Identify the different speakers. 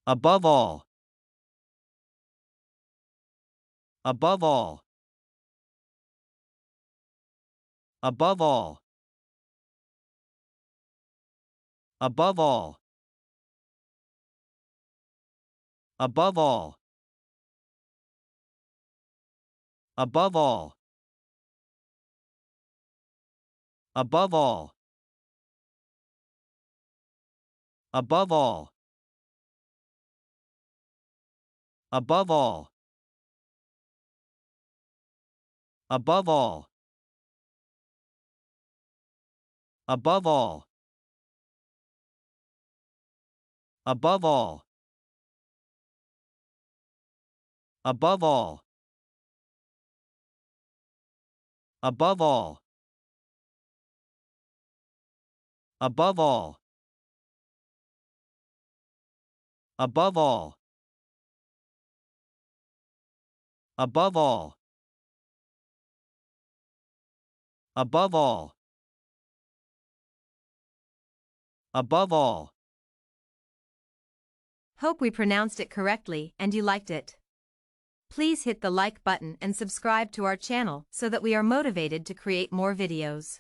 Speaker 1: Above all. Above all. Above all. Above all. Above all. Above all. Above all. Above all. Above all. Above all. Above all. Above all. Above all. Above all. Above all. Above all. Above all. Above all. Above all.
Speaker 2: Hope we pronounced it correctly and you liked it. Please hit the like button and subscribe to our channel so that we are motivated to create more videos.